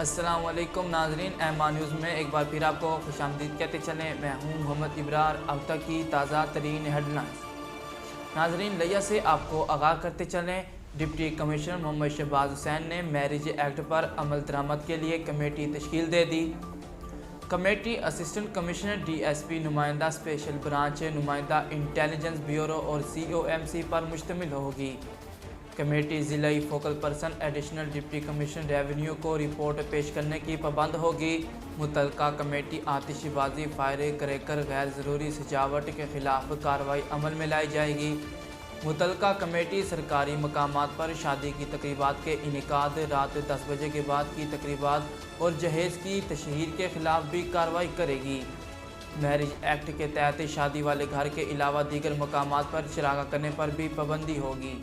अस्सलाम वालेकुम नाजरीन, एम न्यूज़ में एक बार फिर आपको खुशामदीद कहते चलें। मैं हूं मोहम्मद इब्रार। अब तक की ताज़ा तरीन हेडलाइंस नाजरीन लिया से आपको आगाह करते चलें। डिप्टी कमिश्नर मोहम्मद शहबाज हुसैन ने मैरिज एक्ट पर अमल दरामद के लिए कमेटी तश्कील दे दी। कमेटी असिस्टेंट कमिश्नर DSP, नुमाइंदा स्पेशल ब्रांच, नुमाइंदा इंटेलिजेंस ब्यूरो और COMC पर मुश्तमिल होगी। कमेटी ज़िलाई focal person additional deputy commissioner revenue को रिपोर्ट पेश करने की पाबंद होगी। मुतलका कमेटी आतिशबाजी, फायर क्रैकर, गैर ज़रूरी सजावट के ख़िलाफ़ कार्रवाई अमल में लाई जाएगी। मुतलका कमेटी सरकारी मकामात पर शादी की तकरीबात के इनेकाद, रात 10 बजे के बाद की तकरीबात और जहेज़ की तशहीर के ख़िलाफ़ भी कार्रवाई करेगी। मैरिज एक्ट के तहत शादी वाले घर के अलावा दीगर मकामात पर चरागा करने पर भी पाबंदी होगी।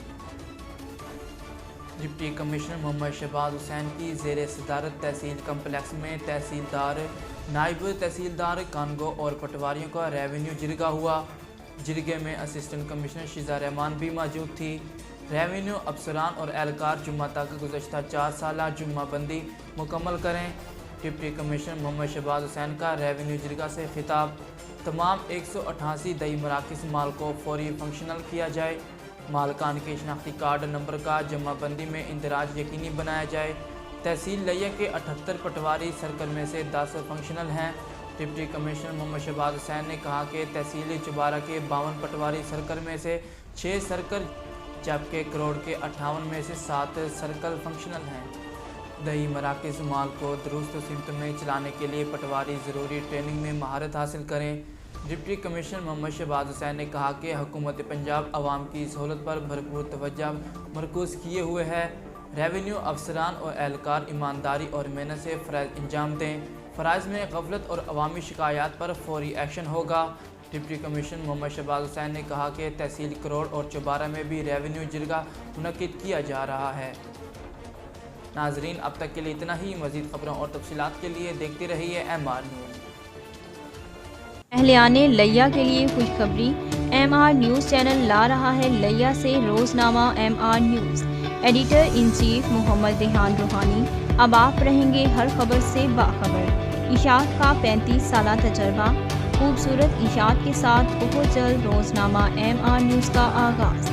डिप्टी कमिश्नर मोहम्मद शहबाज हुसैन की ज़ेर सदारत तहसील कम्प्लेक्स में तहसीलदार, नायब तहसीलदार, कानगो और पटवारियों का रेवेन्यू जिरगा हुआ। जिरगे में असिस्टेंट कमिश्नर शिजा रहमान भी मौजूद थी। रेवेन्यू अफसरान और एहलकार जुम्मा तक गुज़श्ता 4 साल जुम्माबंदी मुकम्मल करें। डिप्टी कमिश्नर मोहम्मद शहबाज हुसैन का रेवेन्यू जिरगा से खिताब। तमाम 188 दई मराकज़ माल को फौरी फंक्शनल किया जाए। मालकान के शनाख्ती कार्ड नंबर का जमाबंदी में इंदराज यकीनी बनाया जाए। तहसील लिया के 78 पटवारी सर्कल में से 10 फंक्शनल हैं। डिप्टी कमिश्नर मोहम्मद शहबाज हुसैन ने कहा कि तहसील चुबारा के 52 पटवारी सर्कल में से 6 सर्कल, जबकि करोड़ के 58 में से 7 सर्कल फंक्शनल हैं। दही मराकज़ माल को दुरुस्त सिमत में चलाने के लिए पटवारी ज़रूरी ट्रेनिंग में महारत हासिल करें। डिप्टी कमिश्नर मोहम्मद शहबाज हुसैन ने कहा कि हुकूमत पंजाब आवाम की सहूलत पर भरपूर तवज्जो मरकूज़ किए हुए है। रेवेन्यू अफसरान और एहलकार ईमानदारी और मेहनत से फ़राइज़ अंजाम दें। फ़राइज़ में गफलत और अवामी शिकायत पर फौरी एक्शन होगा। डिप्टी कमिश्नर मोहम्मद शहबाज हुसैन ने कहा कि तहसील करोड़ और चुबारा में भी रेवेन्यू जिरगा मुनक़िद किया जा रहा है। नाजरीन, अब तक के लिए इतना ही। मज़ीद ख़बरों और तफसीलात के लिए देखते रहिए MR न्यूज़। अहलियाने लिया के लिए खुशखबरी। MR न्यूज़ चैनल ला रहा है लिया से रोज़नामा MR news. Editor in chief Mohammad Dehan Ruhani. अब आप रहेंगे हर खबर से बाखबर। इशात का 35 साल तजर्बा, खूबसूरत इशात के साथ बहुत जल्द रोज़नामा MR न्यूज़ का आगाज़।